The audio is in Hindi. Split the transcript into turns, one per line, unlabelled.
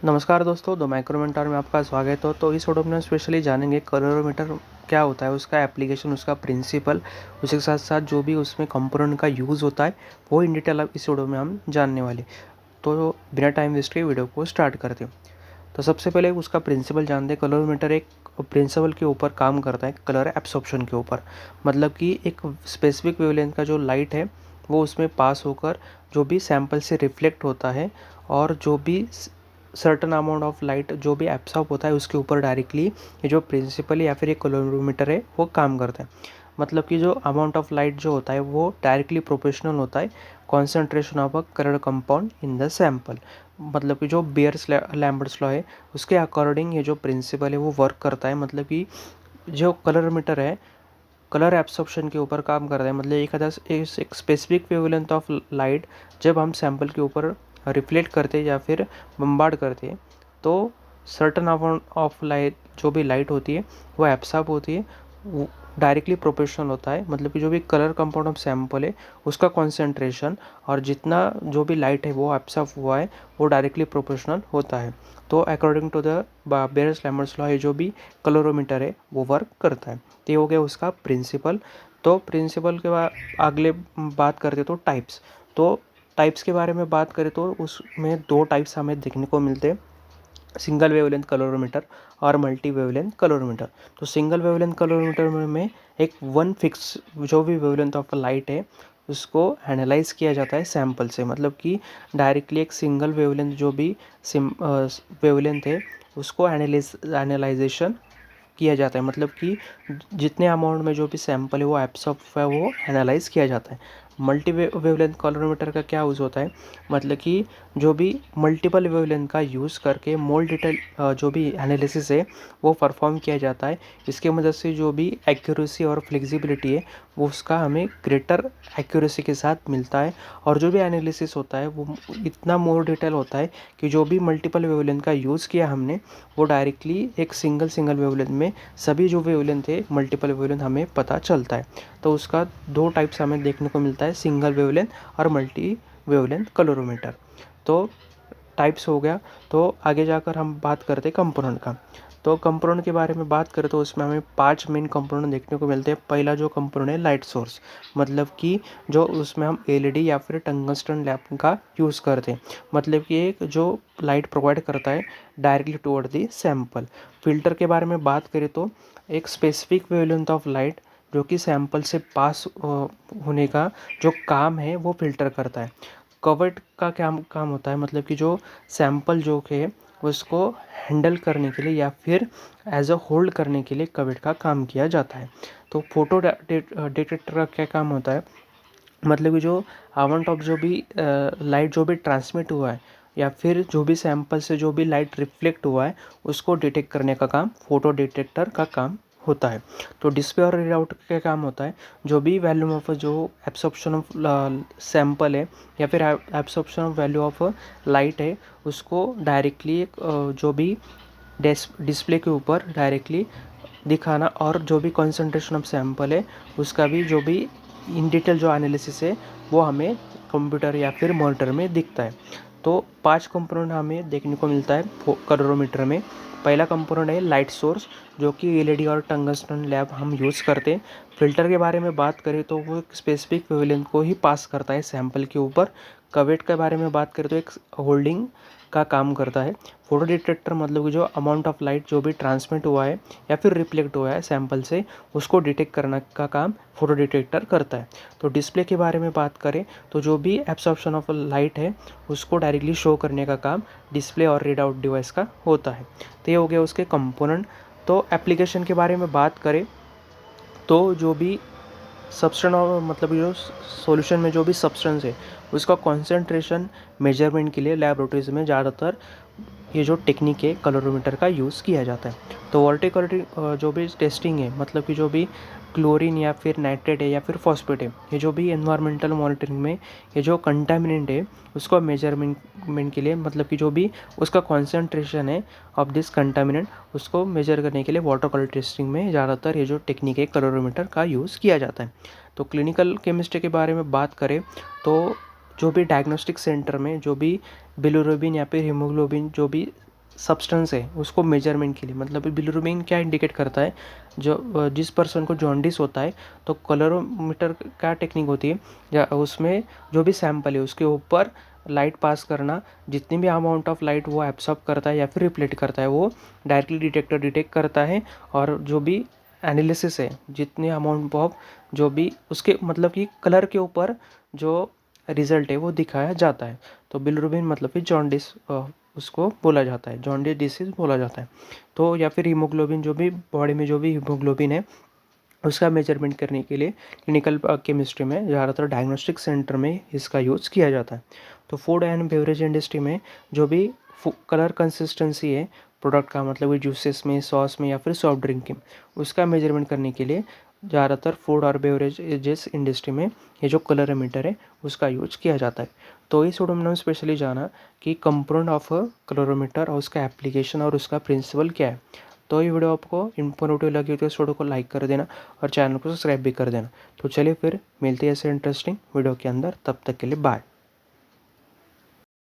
नमस्कार दोस्तों, द माइक्रोमीटर में आपका स्वागत हो। तो इस वीडियो में हम स्पेशली जानेंगे कलरोमीटर क्या होता है, उसका एप्लीकेशन, उसका प्रिंसिपल, उसके साथ साथ जो भी उसमें कंपोनेंट का यूज़ होता है वो इन डिटेल अब इस वीडियो में हम जानने वाले। तो बिना टाइम वेस्ट के वीडियो को स्टार्ट करते हैं। तो सबसे पहले उसका प्रिंसिपल जानते हैं। कलरोमीटर एक प्रिंसिपल के ऊपर काम करता है, कलर एब्सॉर्प्शन के ऊपर। मतलब कि एक स्पेसिफिक वेवलेंथ का जो लाइट है वो उसमें पास होकर जो भी सैंपल से रिफ्लेक्ट होता है और जो भी सर्टन अमाउंट ऑफ लाइट जो भी एब्सॉर्ब होता है उसके ऊपर डायरेक्टली ये जो प्रिंसिपल या फिर एक कलरोमीटर है वो काम करता है। मतलब कि जो अमाउंट ऑफ लाइट जो होता है वो डायरेक्टली प्रोपोर्शनल होता है concentration of a colour compound in the sample. मतलब कि जो बियर्स लैम्बर्ट्स लॉ है उसके अकॉर्डिंग ये जो प्रिंसिपल है वो वर्क करता है। मतलब कि जो कलरोमीटर है कलर एब्सॉर्प्शन के ऊपर काम करता है। मतलब एक स्पेसिफिक वेवलेंथ ऑफ लाइट जब हम सैंपल के ऊपर रिफ्लेक्ट करते या फिर बम्बार्ड करते तो सर्टन अमाउंट ऑफ लाइट जो भी लाइट होती है वो एब्सॉर्ब होती है, वो डायरेक्टली प्रोपोर्शनल होता है। मतलब कि जो भी कलर कंपाउंड ऑफ सैंपल है उसका कॉन्सेंट्रेशन और जितना जो भी लाइट है वो एब्सॉर्ब हुआ है वो डायरेक्टली प्रोपोर्शनल होता है। तो according to the Beer's Lambert's law ये जो भी कलरोमीटर है वो वर्क करता है। तो ये हो गया उसका प्रिंसिपल। तो प्रिंसिपल के बाद अगले बात करते तो टाइप्स। तो टाइप्स के बारे में बात करें तो उसमें दो टाइप्स हमें देखने को मिलते हैं, सिंगल वेवलेंथ कलरोमीटर और मल्टी वेवलेंथ कलरोमीटर। तो सिंगल वेवलेंथ कलरोमीटर में एक वन फिक्स जो भी वेवलेंथ ऑफ लाइट है उसको एनालाइज किया जाता है सैंपल से। मतलब कि डायरेक्टली एक सिंगल वेवलेंथ जो भी वेवलेंथ है उसको एनालाइजेशन किया जाता है। मतलब कि जितने अमाउंट में जो भी सैंपल है वो एब्सॉर्ब है वो एनालाइज किया जाता है। मल्टी वेवलेंथ कलरोमीटर का क्या यूज़ होता है, मतलब कि जो भी मल्टीपल वेवलेंथ का यूज़ करके मोल डिटेल जो भी एनालिसिस है वो परफॉर्म किया जाता है। इसके मदद से जो भी एक्यूरेसी और फ्लेक्सिबिलिटी है वो उसका हमें ग्रेटर एक्यूरेसी के साथ मिलता है। और जो भी एनालिसिस होता है वो इतना मोर डिटेल होता है कि जो भी मल्टीपल वेवलेंथ का यूज़ किया हमने वो डायरेक्टली एक सिंगल वेवलेंथ में सभी जो वेवलेंथ है मल्टीपल वेवलेंथ हमें पता चलता है। तो उसका दो टाइप्स हमें देखने को मिलता है, सिंगल वेवलेंथ और मल्टी वेवलेंथ कलरोमीटर। तो टाइप्स हो गया। तो आगे जाकर हम बात करते हैं कंपोनेंट का। तो कंपोनेंट के बारे में बात करें तो उसमें हमें 5 मेन कंपोनेंट देखने को मिलते हैं। पहला जो कंपोनेंट है लाइट सोर्स, मतलब कि जो उसमें हम एलईडी या फिर टंगस्टन लैंप का यूज़ करते हैं। मतलब कि एक जो लाइट प्रोवाइड करता है directly toward the sample. Filter के बारे में बात करें तो एक स्पेसिफिक वेवलेंथ ऑफ लाइट जो कि सैंपल से पास होने का जो काम है वो फिल्टर करता है। कवर्ड का क्या काम होता है, मतलब कि जो सैंपल जो है उसको हैंडल करने के लिए या फिर एज अ होल्ड करने के लिए कवर्ड का काम किया जाता है। तो फोटो डिटेक्टर का क्या काम होता है, मतलब कि जो अमाउंट ऑफ जो भी लाइट जो भी ट्रांसमिट हुआ है या फिर जो भी सैंपल से जो भी लाइट रिफ्लेक्ट हुआ है उसको डिटेक्ट करने का काम फोटो डिटेक्टर का काम होता है। तो डिस्प्ले और रीडआउट का काम होता है, जो भी वैल्यू ऑफ जो एब्सॉर्प्शन ऑफ सैंपल है या फिर absorption of value of light है उसको डायरेक्टली जो भी डिस्प्ले के ऊपर डायरेक्टली दिखाना और जो भी कंसंट्रेशन ऑफ सैंपल है उसका भी जो भी इन डिटेल जो एनालिसिस है वो हमें कंप्यूटर या फिर मॉनिटर में दिखता है। तो 5 कंपोनेंट हमें देखने को मिलता है कलरोमीटर में। पहला कंपोनेंट है लाइट सोर्स, जो कि एलईडी और टंगस्टन लैंप हम यूज़ करते हैं। फिल्टर के बारे में बात करें तो वो एक स्पेसिफिक वेवलेंथ को ही पास करता है सैंपल के ऊपर। कवेट के बारे में बात करें तो एक होल्डिंग का काम करता है। फोटो डिटेक्टर मतलब कि जो अमाउंट ऑफ लाइट जो भी ट्रांसमिट हुआ है या फिर रिफ्लेक्ट हुआ है सैंपल से उसको डिटेक्ट करने का काम फोटो डिटेक्टर करता है। तो डिस्प्ले के बारे में बात करें तो जो भी एब्सॉर्प्शन ऑफ लाइट है उसको डायरेक्टली शो करने का काम डिस्प्ले और रीड आउट डिवाइस का होता है। तो ये हो गया उसके कंपोनेंट। तो एप्लीकेशन के बारे में बात करें तो जो भी सब्सटेंस और मतलब जो सॉल्यूशन में जो भी सब्सटेंस है उसका कॉन्सेंट्रेशन मेजरमेंट के लिए लैबोरेटरीज में ज़्यादातर ये जो टेक्निक है कलरोमीटर का यूज़ किया जाता है। तो वर्टिकलिटी जो भी टेस्टिंग है, मतलब कि जो भी क्लोरीन या फिर नाइट्रेट है या फिर फॉस्फेट है, ये जो भी एनवायरमेंटल मॉनिटरिंग में ये जो कंटामिनेंट है उसको मेजरमेंट के लिए, मतलब कि जो भी उसका कॉन्सेंट्रेशन है ऑफ दिस कंटामिनेंट उसको मेजर करने के लिए वाटर क्वालिटी टेस्टिंग में ज़्यादातर ये जो टेक्निक है कलरोमीटर का यूज़ किया जाता है। तो क्लिनिकल केमिस्ट्री के बारे में बात करें तो जो भी डायग्नोस्टिक सेंटर में जो भी बिलिरुबिन या फिर हीमोग्लोबिन जो भी सब्सटेंस है उसको मेजरमेंट के लिए, मतलब बिलिरुबिन क्या इंडिकेट करता है, जो जिस पर्सन को जॉन्डिस होता है तो कलरोमीटर क्या टेक्निक होती है, या उसमें जो भी सैंपल है उसके ऊपर लाइट पास करना, जितनी भी अमाउंट ऑफ लाइट वो एब्सॉर्ब करता है या फिर रिफ्लेक्ट करता है वो डायरेक्टली डिटेक्टर डिटेक्ट करता है, और जो भी एनालिसिस है जितने अमाउंट ऑफ जो भी उसके मतलब कि कलर के ऊपर जो रिजल्ट है वो दिखाया जाता है। तो बिलिरुबिन मतलब कि जॉन्डिस उसको बोला जाता है, जॉन्डिस डिसीज बोला जाता है। तो या फिर हीमोग्लोबिन, जो भी बॉडी में जो भी हीमोग्लोबिन है उसका मेजरमेंट करने के लिए क्लिनिकल केमिस्ट्री में ज़्यादातर डायग्नोस्टिक सेंटर में इसका यूज़ किया जाता है। तो फूड एंड बेवरेज इंडस्ट्री में जो भी कलर कंसिस्टेंसी है प्रोडक्ट का, मतलब जूसेस में, सॉस में या फिर सॉफ्ट ड्रिंक में, उसका मेजरमेंट करने के लिए ज़्यादातर फूड और बेवरेजेस इंडस्ट्री में ये जो कलरोमीटर है उसका यूज किया जाता है। तो इस वीडियो में हमने स्पेशली जाना कि कंपोनेंट ऑफ कलरोमीटर और उसका एप्लीकेशन और उसका प्रिंसिपल क्या है। तो ये वीडियो आपको इन्फॉर्मेटिव लगी तो इस वीडियो को लाइक कर देना और चैनल को सब्सक्राइब भी कर देना। तो चलिए फिर मिलते हैं ऐसे इंटरेस्टिंग वीडियो के अंदर, तब तक के लिए बाय।